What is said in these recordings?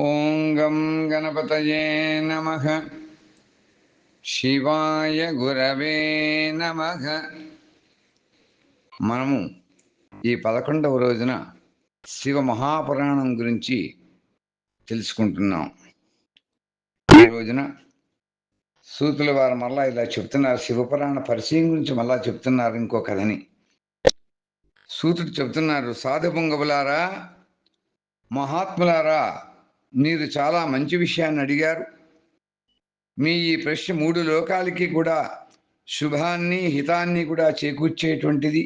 ఓం గం గణపతయే నమః. శివాయ గురవే నమః. మనము ఈ 11వ రోజున శివ మహాపురాణం గురించి తెలుసుకుంటున్నాం. ఈ రోజున సూతుల వారు మళ్ళా ఇలా చెప్తున్నారు, శివపురాణ పరిచయం గురించి మళ్ళా చెప్తున్నారు ఇంకో కథని. సూతుడు చెప్తున్నారు, సాధుపుంగవులారా, మహాత్ములారా, మీరు చాలా మంచి విషయాన్ని అడిగారు. మీ ఈ ప్రశ్న 3 లోకాలకి కూడా శుభాన్ని హితాన్ని కూడా చేకూర్చేటువంటిది.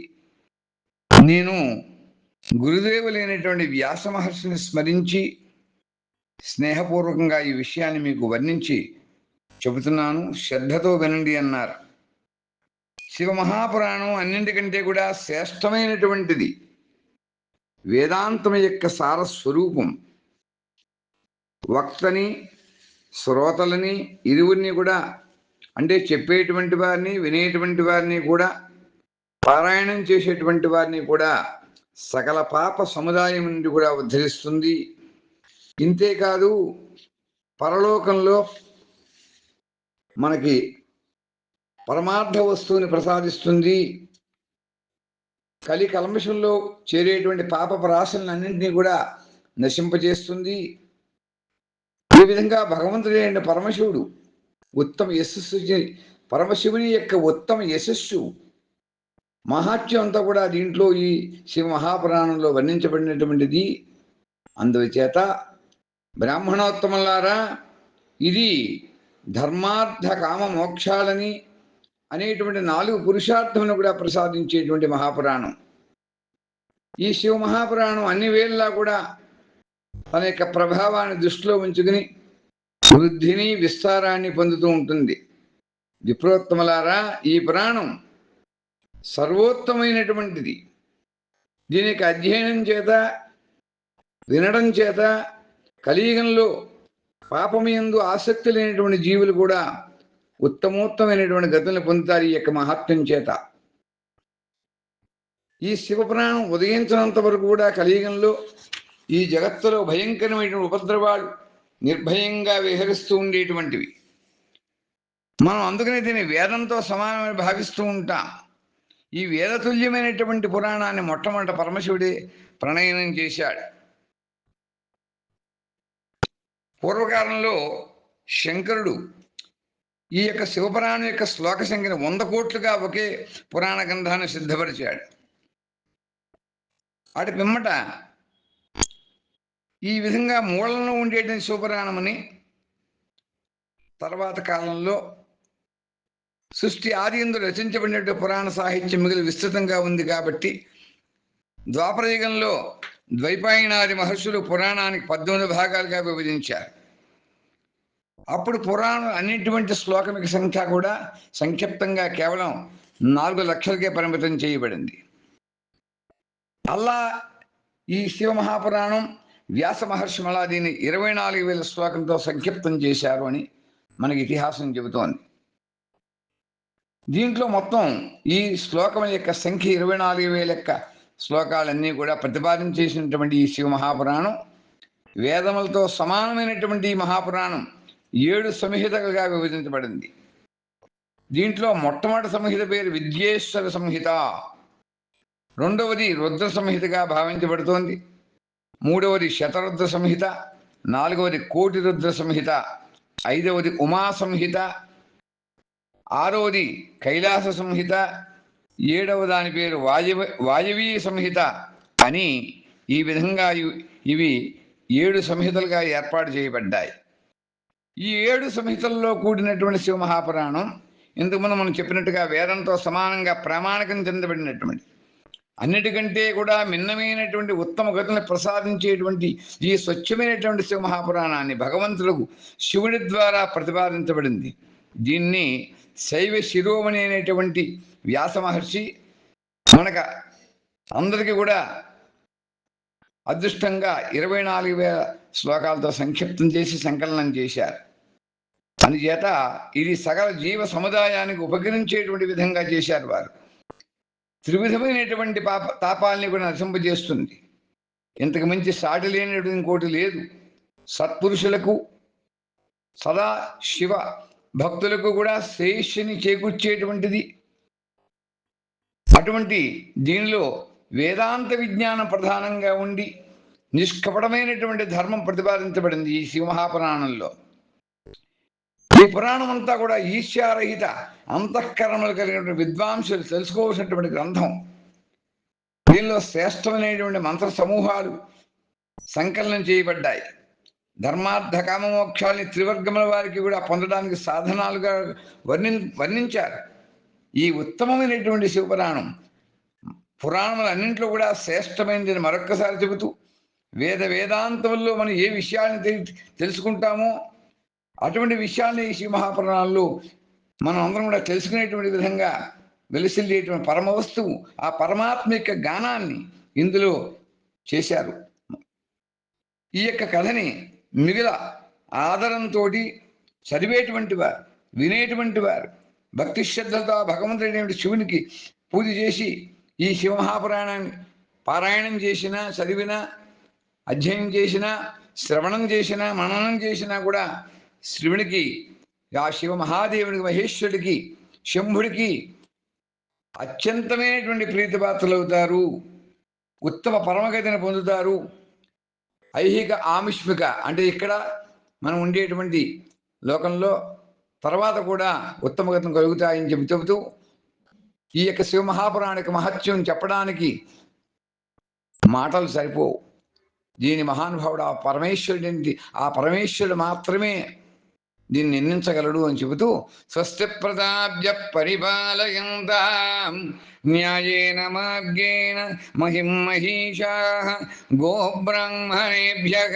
నేను గురుదేవులైనటువంటి వ్యాస మహర్షిని స్మరించి స్నేహపూర్వకంగా ఈ విషయాన్ని మీకు వర్ణించి చెబుతున్నాను, శ్రద్ధతో వినండి అన్నారు. శివ మహాపురాణం అన్నింటికంటే కూడా శ్రేష్టమైనటువంటిది. వేదాంతం యొక్క సారస్వరూపం. వక్తని శ్రోతలని ఇరువురిని కూడా, అంటే చెప్పేటువంటి వారిని వినేటువంటి వారిని కూడా, పారాయణం చేసేటువంటి వారిని కూడా సకల పాప సముదాయం నుండి కూడా ఉద్ధరిస్తుంది. ఇంతేకాదు, పరలోకంలో మనకి పరమార్థ వస్తువుని ప్రసాదిస్తుంది. కలి కల్మషంలో చేరేటువంటి పాపపు రాశులన్నింటినీ కూడా నశింపజేస్తుంది. ఈ విధంగా భగవంతుడైన పరమశివుడు ఉత్తమ యశస్సు, పరమశివుని యొక్క ఉత్తమ యశస్సు మహాత్యం అంతా కూడా దీంట్లో ఈ శివ మహాపురాణంలో వర్ణించబడినటువంటిది. అందుచేత బ్రాహ్మణోత్తములారా, ఇది ధర్మార్థ కామ మోక్షాలని అనేటువంటి 4 పురుషార్థములను కూడా ప్రసాదించేటువంటి మహాపురాణం. ఈ శివ మహాపురాణం అన్ని వేళలా కూడా తన యొక్క ప్రభావాన్ని దృష్టిలో ఉంచుకుని వృద్ధిని విస్తారాన్ని పొందుతూ ఉంటుంది. విప్రోత్తములారా, ఈ పురాణం సర్వోత్తమైనటువంటిది. దీనికి అధ్యయనం చేత, వినడం చేత కలియుగంలో పాపమయందు ఆసక్తి లేనటువంటి జీవులు కూడా ఉత్తమోత్తమైనటువంటి గతులను పొందుతారు ఈ యొక్క మహాత్మ్యం చేత. ఈ శివపురాణం ఉదయించినంత వరకు కూడా కలియుగంలో ఈ జగత్తులో భయంకరమైనటువంటి ఉపద్రవాలు నిర్భయంగా విహరిస్తూ ఉండేటువంటివి. మనం అందుకనే దీన్ని వేదంతో సమానమని భావిస్తూ ఉంటాం. ఈ వేదతుల్యమైనటువంటి పురాణాన్ని మొట్టమొదట పరమశివుడే ప్రణయనం చేశాడు. పూర్వకాలంలో శంకరుడు ఈ యొక్క శివపురాణం యొక్క శ్లోక సంఖ్యను 100 కోట్లుగా ఒకే పురాణ గ్రంథాన్ని సిద్ధపరిచాడు. అటు పిమ్మట ఈ విధంగా మూలంలో ఉండేటువంటి శివపురాణమని తర్వాత కాలంలో సృష్టి ఆది యందు రచించబడినటువంటి పురాణ సాహిత్యం మిగిలి విస్తృతంగా ఉంది కాబట్టి ద్వాపరయుగంలో ద్వైపాయనాది మహర్షులు పురాణానికి 18 భాగాలుగా విభజించారు. అప్పుడు పురాణం అన్నింటి శ్లోకమిక సంఖ్య కూడా సంక్షిప్తంగా కేవలం 4 లక్షలకే పరిమితం చేయబడింది. అలా ఈ శివ మహాపురాణం వ్యాస మహర్షి మళ్ళా దీన్ని 24,000 శ్లోకంతో సంక్షిప్తం చేశారు అని మనకి ఇతిహాసం చెబుతోంది. దీంట్లో మొత్తం ఈ శ్లోకం యొక్క సంఖ్య 24,000 యొక్క శ్లోకాలన్నీ కూడా ప్రతిపాదించేసినటువంటి ఈ శివ మహాపురాణం వేదములతో సమానమైనటువంటి ఈ మహాపురాణం 7 సంహితలుగా విభజించబడింది. దీంట్లో మొట్టమొదటి సంహిత పేరు విద్యేశ్వర సంహిత, రెండవది రుద్ర సంహితగా భావించబడుతోంది, మూడవది శతరుద్ర సంహిత, నాలుగవది కోటి రుద్ర సంహిత, ఐదవది ఉమా సంహిత, ఆరవది కైలాస సంహిత, ఏడవ దాని పేరు వాయవీ సంహిత అని ఈ విధంగా ఇవి 7 సంహితలుగా ఏర్పాటు చేయబడ్డాయి. ఈ 7 సంహితల్లో కూడినటువంటి శివ మహాపురాణం ఇంతకుముందు మనం చెప్పినట్టుగా వేదంతో సమానంగా ప్రామాణికం చెందబడినటువంటి, అన్నిటికంటే కూడా భిన్నమైనటువంటి ఉత్తమ గతులను ప్రసాదించేటువంటి ఈ స్వచ్ఛమైనటువంటి శివ మహాపురాణాన్ని భగవంతులకు శివుడి ద్వారా ప్రతిపాదించబడింది. దీన్ని శైవ శిరోమణి అనేటువంటి వ్యాస మహర్షి మనకు అందరికీ కూడా అదృష్టంగా 24,000 శ్లోకాలతో సంక్షిప్తం చేసి సంకలనం చేశారు. అందుచేత ఇది సకల జీవ సముదాయానికి ఉపకరించేటువంటి విధంగా చేశారు వారు. త్రివిధమైనటువంటి తాపాలని కూడా నశింపజేస్తుంది. ఇంతకు మించి సాటి లేనటువంటి ఇంకోటి లేదు. సత్పురుషులకు సదా శివ భక్తులకు కూడా శ్రేయస్సుని చేకూర్చేటువంటిది. అటువంటి దీనిలో వేదాంత విజ్ఞానం ప్రధానంగా ఉండి నిష్కపటమైనటువంటి ధర్మం ప్రతిపాదించబడింది ఈ శివమహాపురాణంలో. ఈ పురాణం అంతా కూడా ఈశ్వరహిత అంతఃకరణలు కలిగినటువంటి విద్వాంసులు తెలుసుకోవాల్సినటువంటి గ్రంథం. దీనిలో శ్రేష్టమైనటువంటి మంత్ర సమూహాలు సంకలనం చేయబడ్డాయి. ధర్మార్థ కామమోక్షాలని త్రివర్గముల వారికి కూడా పొందడానికి సాధనాలుగా వర్ణించారు. ఈ ఉత్తమమైనటువంటి శివపురాణం పురాణములన్నింటిలో కూడా శ్రేష్టమైనది మరొక్కసారి చెబుతూ, వేదాంతంలో మనం ఏ విషయాన్ని తెలుసుకుంటామో అటువంటి విషయాన్ని ఈ శివ మహాపురాణాల్లో మనం అందరం కూడా తెలుసుకునేటువంటి విధంగా వెలిసిల్లేటువంటి పరమ వస్తువు, ఆ పరమాత్మిక గానాన్ని ఇందులో చేశారు. ఈ యొక్క కథని మిగిల ఆదరంతో చదివేటువంటి వారు, వినేటువంటి వారు భక్తి శ్రద్ధలతో భగవంతుడైనటువంటి శివునికి పూజ చేసి ఈ శివమహాపురాణాన్ని పారాయణం చేసినా, చదివినా, అధ్యయనం చేసినా, శ్రవణం చేసినా, మననం చేసినా కూడా శివునికి, ఆ శివ మహాదేవునికి, మహేశ్వరుడికి, శంభుడికి అత్యంతమైనటువంటి ప్రీతిపాత్రలు అవుతారు. ఉత్తమ పరమగతిని పొందుతారు. ఐహిక ఆమిష్మిక అంటే ఇక్కడ మనం ఉండేటువంటి లోకంలో తర్వాత కూడా ఉత్తమ గతిని కలుగుతాయని చెబుతూ ఈ యొక్క శివ మహాపురాణిక మహత్యం చెప్పడానికి మాటలు సరిపోవు. దీని మహానుభావుడు ఆ పరమేశ్వరుడి, ఆ పరమేశ్వరుడు మాత్రమే దీన్ని నిర్ణయించగలడు అని చెబుతూ, స్వస్తి ప్రజాభ్య పరిపాలయంతాం న్యాయేన మార్గేణ మహిం మహీషాః గోబ్రాహ్మణేభ్యః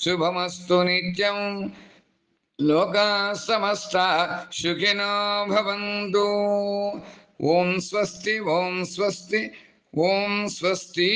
శుభమస్తు నిత్యం లోకాః సమస్తాః సుఖినో భవంతు. ఓం స్వస్తి, ఓం స్వస్తి, ఓం స్వస్తి.